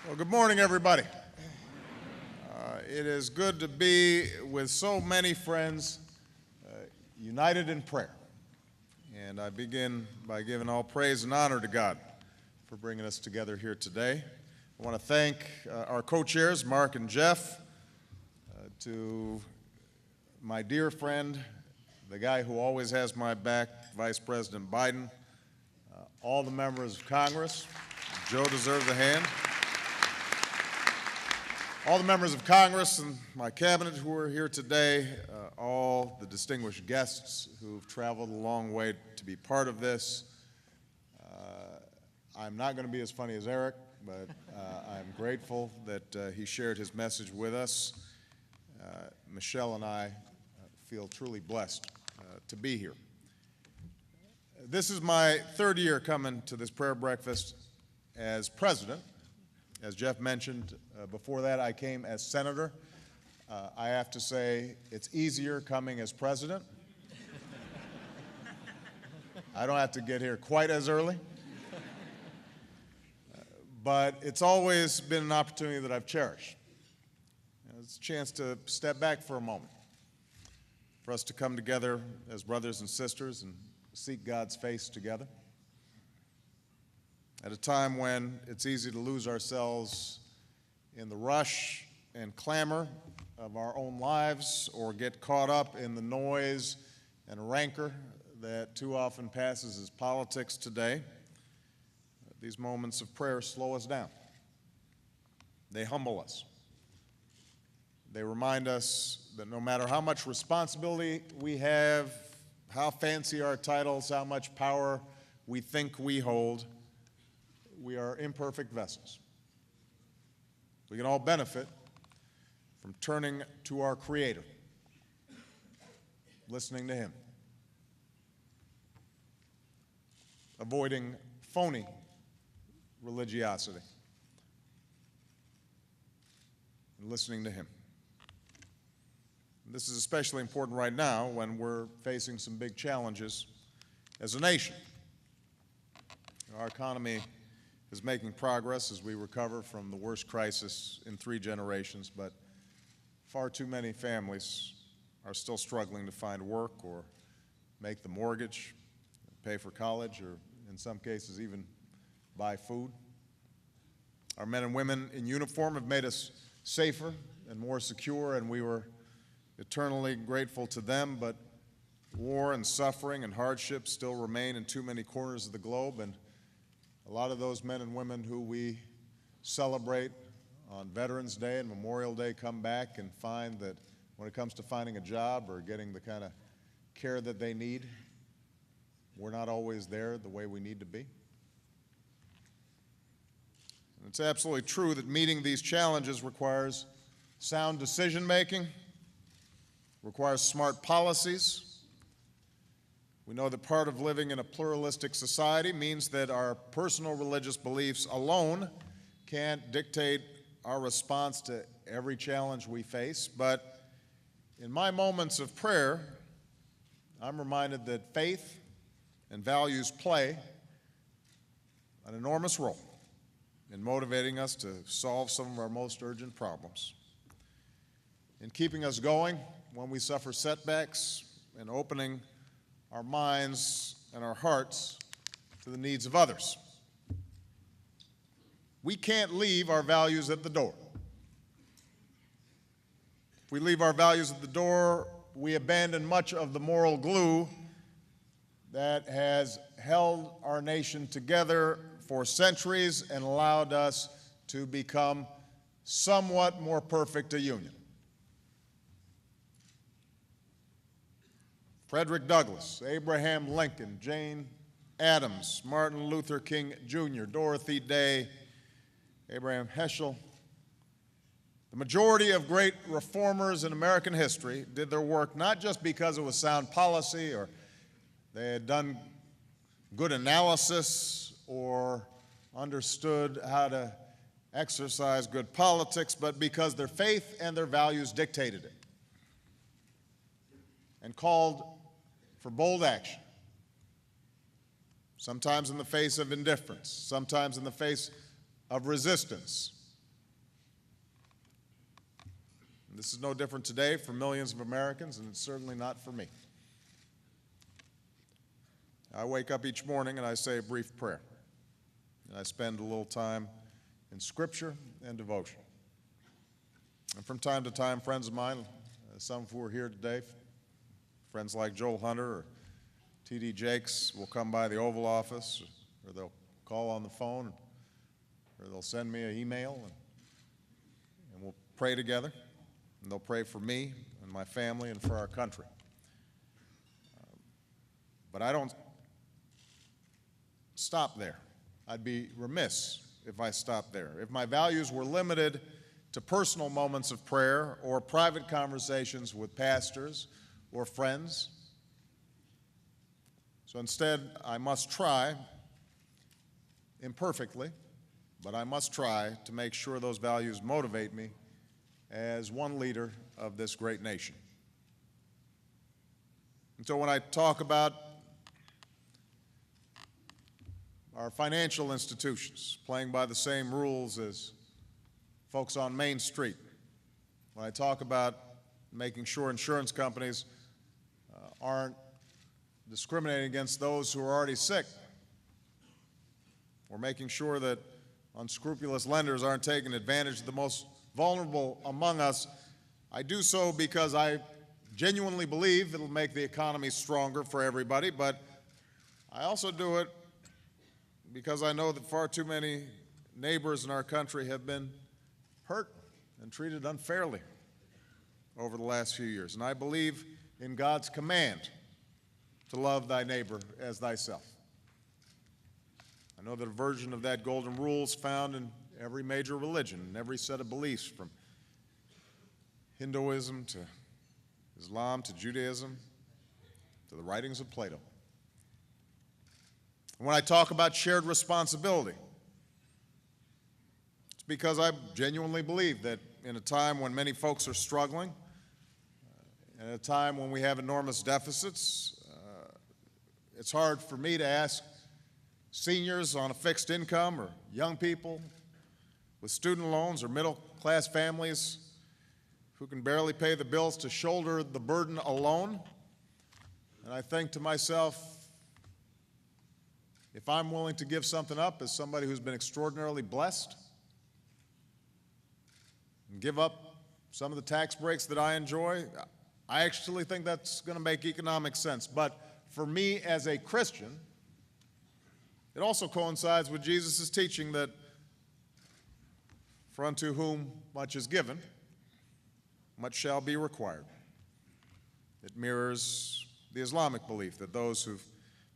Well, good morning, everybody. It is good to be with so many friends united in prayer. And I begin by giving all praise and honor to God for bringing us together here today. I want to thank our co-chairs, Mark and Jeff, to my dear friend, the guy who always has my back, Vice President Biden, all the members of Congress. Joe deserves a hand. All the members of Congress and my cabinet who are here today, all the distinguished guests who've traveled a long way to be part of this. I'm not going to be as funny as Eric, but I'm grateful that he shared his message with us. Michelle and I feel truly blessed to be here. This is my third year coming to this prayer breakfast as president. As Jeff mentioned, before that I came as senator. I have to say it's easier coming as president. I don't have to get here quite as early. But it's always been an opportunity that I've cherished. It's a chance to step back for a moment, for us to come together as brothers and sisters and seek God's face together. At a time when it's easy to lose ourselves in the rush and clamor of our own lives or get caught up in the noise and rancor that too often passes as politics today, these moments of prayer slow us down. They humble us. They remind us that no matter how much responsibility we have, how fancy our titles, how much power we think we hold, we are imperfect vessels. We can all benefit from turning to our Creator, listening to Him, avoiding phony religiosity, and listening to Him. And this is especially important right now when we're facing some big challenges as a nation. Our economy is making progress as we recover from the worst crisis in 3 generations, but far too many families are still struggling to find work or make the mortgage, pay for college, or in some cases even buy food. Our men and women in uniform have made us safer and more secure, and we were eternally grateful to them, but war and suffering and hardship still remain in too many corners of the globe, and a lot of those men and women who we celebrate on Veterans Day and Memorial Day come back and find that when it comes to finding a job or getting the kind of care that they need, we're not always there the way we need to be. And it's absolutely true that meeting these challenges requires sound decision-making, requires smart policies. We know that part of living in a pluralistic society means that our personal religious beliefs alone can't dictate our response to every challenge we face. But in my moments of prayer, I'm reminded that faith and values play an enormous role in motivating us to solve some of our most urgent problems, in keeping us going when we suffer setbacks, and opening our minds and our hearts to the needs of others. We can't leave our values at the door. If we leave our values at the door, we abandon much of the moral glue that has held our nation together for centuries and allowed us to become somewhat more perfect a union. Frederick Douglass, Abraham Lincoln, Jane Addams, Martin Luther King Jr., Dorothy Day, Abraham Heschel. The majority of great reformers in American history did their work not just because it was sound policy or they had done good analysis or understood how to exercise good politics, but because their faith and their values dictated it and called for bold action, sometimes in the face of indifference, sometimes in the face of resistance, And this is no different today for millions of Americans, and it's certainly not for me. I wake up each morning and I say a brief prayer, and I spend a little time in Scripture and devotion. And from time to time, friends of mine, some who are here today, friends like Joel Hunter or T.D. Jakes, will come by the Oval Office, or they'll call on the phone, or they'll send me an email, and we'll pray together, and they'll pray for me and my family and for our country. But I don't stop there. I'd be remiss if I stopped there. If my values were limited to personal moments of prayer or private conversations with pastors or friends. So instead, I must try, imperfectly, but I must try to make sure those values motivate me as one leader of this great nation. And so when I talk about our financial institutions playing by the same rules as folks on Main Street, when I talk about making sure insurance companies aren't discriminating against those who are already sick, or making sure that unscrupulous lenders aren't taking advantage of the most vulnerable among us, I do so because I genuinely believe it'll make the economy stronger for everybody, but I also do it because I know that far too many neighbors in our country have been hurt and treated unfairly over the last few years. And I believe in God's command to love thy neighbor as thyself. I know that a version of that golden rule is found in every major religion, in every set of beliefs, from Hinduism to Islam to Judaism to the writings of Plato. When I talk about shared responsibility, it's because I genuinely believe that in a time when many folks are struggling, and at a time when we have enormous deficits, it's hard for me to ask seniors on a fixed income or young people with student loans or middle-class families who can barely pay the bills to shoulder the burden alone. And I think to myself, if I'm willing to give something up as somebody who's been extraordinarily blessed and give up some of the tax breaks that I enjoy, I actually think that's going to make economic sense. But for me as a Christian, it also coincides with Jesus' teaching that for unto whom much is given, much shall be required. It mirrors the Islamic belief that those who've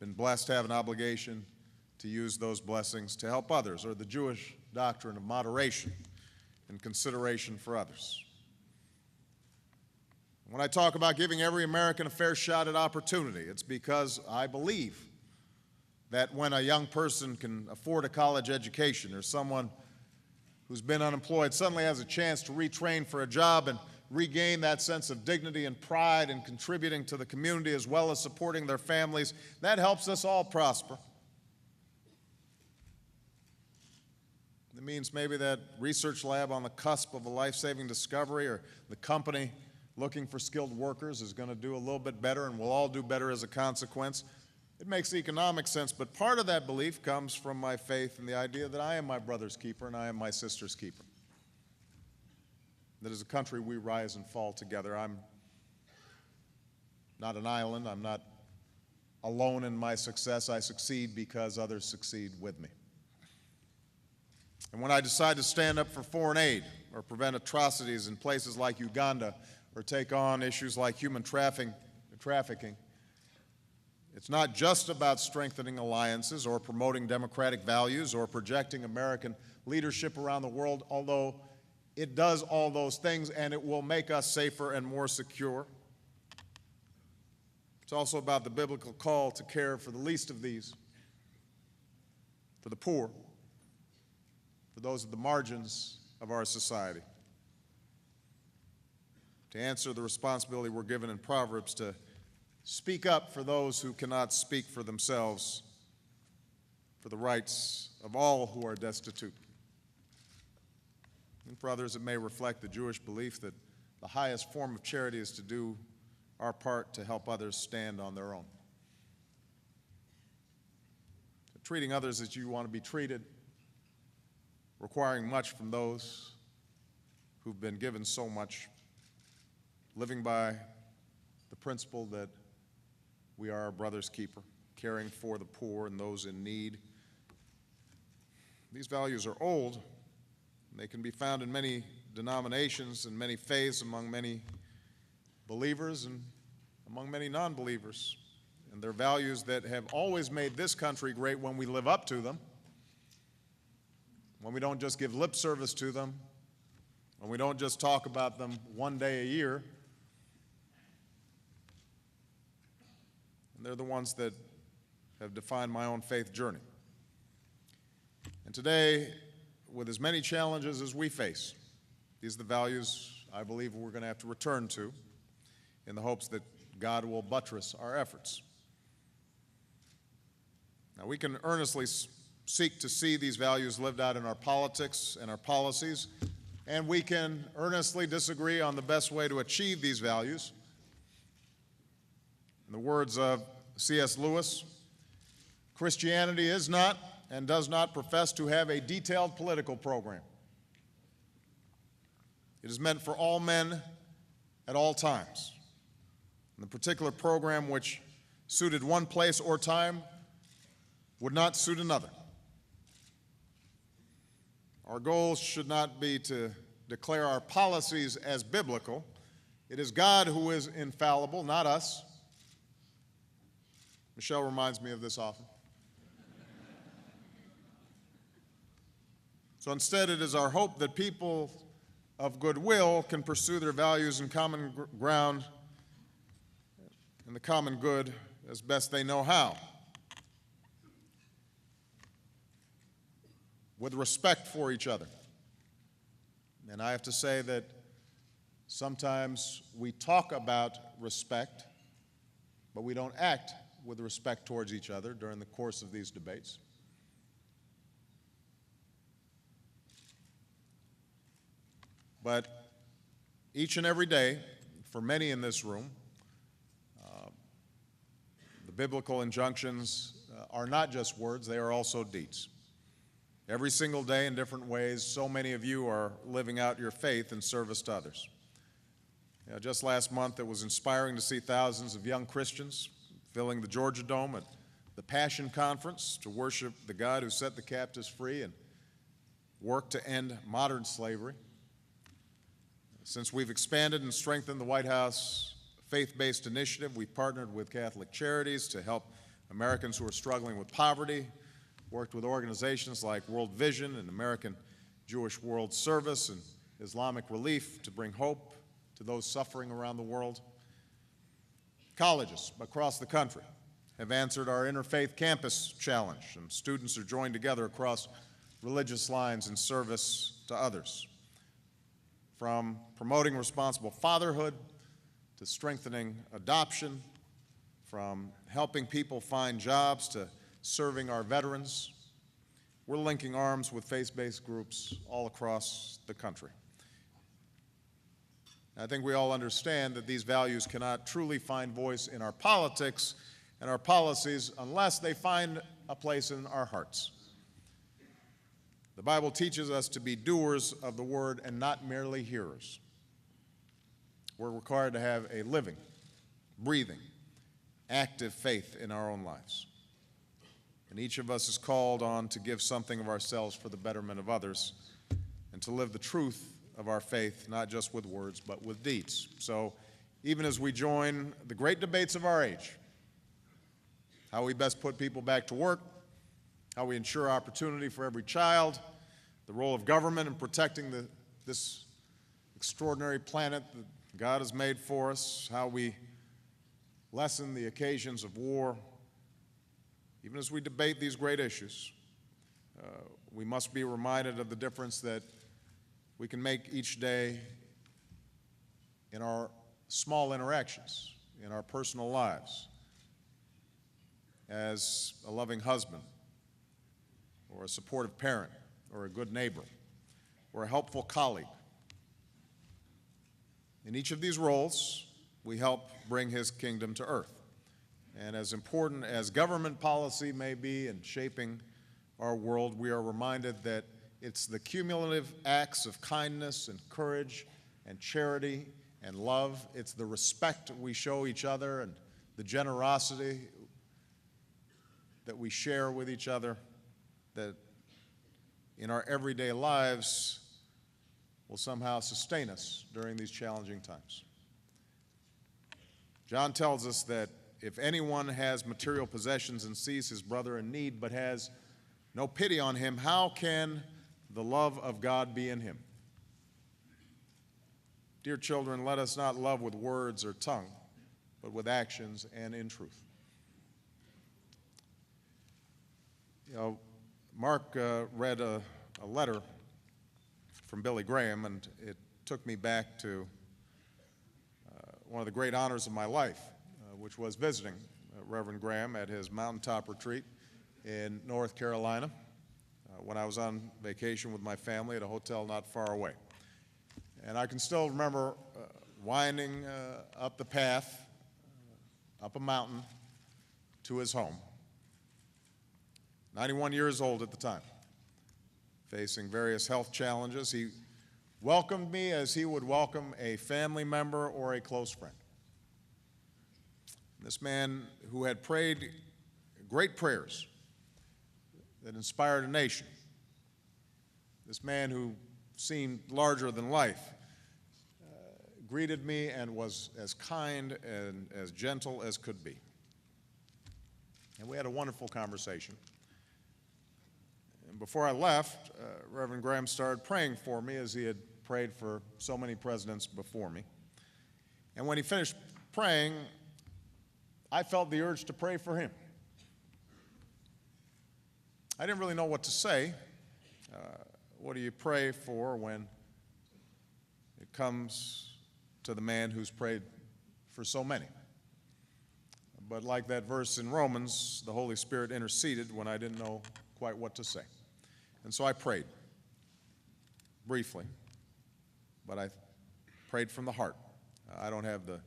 been blessed have an obligation to use those blessings to help others, or the Jewish doctrine of moderation and consideration for others. When I talk about giving every American a fair shot at opportunity, it's because I believe that when a young person can afford a college education, or someone who's been unemployed suddenly has a chance to retrain for a job and regain that sense of dignity and pride in contributing to the community as well as supporting their families, that helps us all prosper. It means maybe that research lab on the cusp of a life-saving discovery, or the company looking for skilled workers, is going to do a little bit better, and we'll all do better as a consequence. It makes economic sense, but part of that belief comes from my faith in the idea that I am my brother's keeper and I am my sister's keeper. That as a country we rise and fall together. I'm not an island. I'm not alone in my success. I succeed because others succeed with me. And when I decide to stand up for foreign aid, or prevent atrocities in places like Uganda, or take on issues like human trafficking, it's not just about strengthening alliances or promoting democratic values or projecting American leadership around the world, although it does all those things and it will make us safer and more secure. It's also about the biblical call to care for the least of these, for the poor, for those at the margins of our society. To answer the responsibility we're given in Proverbs to speak up for those who cannot speak for themselves, for the rights of all who are destitute. And for others, it may reflect the Jewish belief that the highest form of charity is to do our part to help others stand on their own. Treating others as you want to be treated, requiring much from those who've been given so much, living by the principle that we are our brother's keeper, caring for the poor and those in need. These values are old, and they can be found in many denominations and many faiths, among many believers and among many non-believers. And they're values that have always made this country great when we live up to them, when we don't just give lip service to them, when we don't just talk about them one day a year. And they're the ones that have defined my own faith journey. And today, with as many challenges as we face, these are the values I believe we're going to have to return to in the hopes that God will buttress our efforts. Now, we can earnestly seek to see these values lived out in our politics and our policies, and we can earnestly disagree on the best way to achieve these values. In the words of C.S. Lewis, Christianity is not and does not profess to have a detailed political program. It is meant for all men at all times. And the particular program which suited one place or time would not suit another. Our goal should not be to declare our policies as biblical. It is God who is infallible, not us. Michelle reminds me of this often. So instead, it is our hope that people of goodwill can pursue their values and common ground and the common good as best they know how, with respect for each other. And I have to say that sometimes we talk about respect, but we don't act with respect towards each other during the course of these debates. But each and every day, for many in this room, the biblical injunctions are not just words, they are also deeds. Every single day in different ways, so many of you are living out your faith in service to others. Just last month, it was inspiring to see thousands of young Christians filling the Georgia Dome at the Passion Conference to worship the God who set the captives free and work to end modern slavery. Since we've expanded and strengthened the White House faith-based initiative, we've partnered with Catholic Charities to help Americans who are struggling with poverty, worked with organizations like World Vision and American Jewish World Service and Islamic Relief to bring hope to those suffering around the world. Colleges across the country have answered our Interfaith Campus Challenge, and students are joined together across religious lines in service to others. From promoting responsible fatherhood to strengthening adoption, from helping people find jobs to serving our veterans, we're linking arms with faith-based groups all across the country. I think we all understand that these values cannot truly find voice in our politics and our policies unless they find a place in our hearts. The Bible teaches us to be doers of the word and not merely hearers. We're required to have a living, breathing, active faith in our own lives. And each of us is called on to give something of ourselves for the betterment of others and to live the truth of our faith, not just with words, but with deeds. So even as we join the great debates of our age, how we best put people back to work, how we ensure opportunity for every child, the role of government in protecting this extraordinary planet that God has made for us, how we lessen the occasions of war. Even as we debate these great issues, we must be reminded of the difference that we can make each day in our small interactions, in our personal lives, as a loving husband, or a supportive parent, or a good neighbor, or a helpful colleague, In each of these roles, we help bring his kingdom to earth. And as important as government policy may be in shaping our world, we are reminded that it's the cumulative acts of kindness and courage and charity and love. It's the respect we show each other and the generosity that we share with each other that in our everyday lives will somehow sustain us during these challenging times. John tells us that if anyone has material possessions and sees his brother in need but has no pity on him, how can the love of God be in him? Dear children, let us not love with words or tongue, but with actions and in truth. You know, Mark read a letter from Billy Graham, and it took me back to one of the great honors of my life, which was visiting Reverend Graham at his mountaintop retreat in North Carolina when I was on vacation with my family at a hotel not far away. And I can still remember winding up the path, up a mountain to his home. 91 years old at the time, facing various health challenges. He welcomed me as he would welcome a family member or a close friend. This man who had prayed great prayers that inspired a nation, this man who seemed larger than life, greeted me and was as kind and as gentle as could be. And we had a wonderful conversation. And before I left, Reverend Graham started praying for me as he had prayed for so many presidents before me. And when he finished praying, I felt the urge to pray for him. I didn't really know what to say. What do you pray for when it comes to the man who's prayed for so many? But like that verse in Romans, the Holy Spirit interceded when I didn't know quite what to say. And so I prayed, briefly, but I prayed from the heart. I don't have the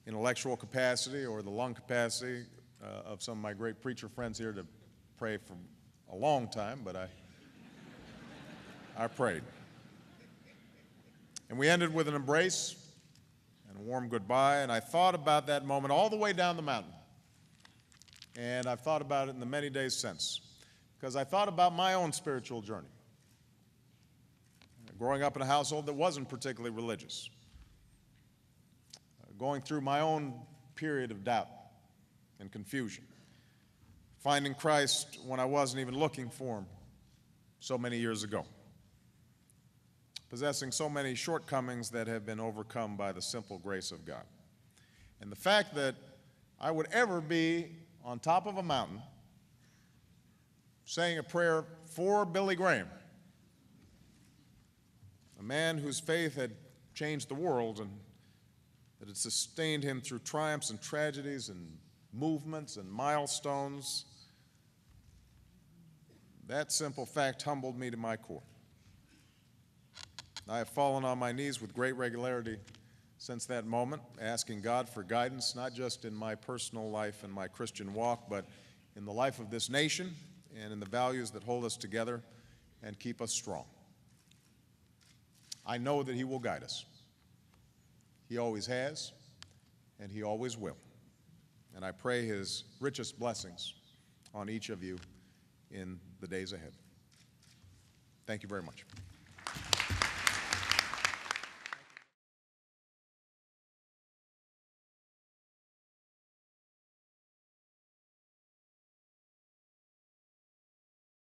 intellectual capacity or the lung capacity of some of my great preacher friends here to pray for a long time, but I prayed. And we ended with an embrace and a warm goodbye, and I thought about that moment all the way down the mountain. And I've thought about it in the many days since, because I thought about my own spiritual journey. Growing up in a household that wasn't particularly religious. Going through my own period of doubt and confusion. Finding Christ when I wasn't even looking for him so many years ago. Possessing so many shortcomings that have been overcome by the simple grace of God. And the fact that I would ever be on top of a mountain saying a prayer for Billy Graham, a man whose faith had changed the world and that had sustained him through triumphs and tragedies and movements and milestones, that simple fact humbled me to my core. I have fallen on my knees with great regularity since that moment, asking God for guidance, not just in my personal life and my Christian walk, but in the life of this nation and in the values that hold us together and keep us strong. I know that he will guide us. He always has, and he always will. And I pray his richest blessings on each of you in the days ahead. Thank you very much.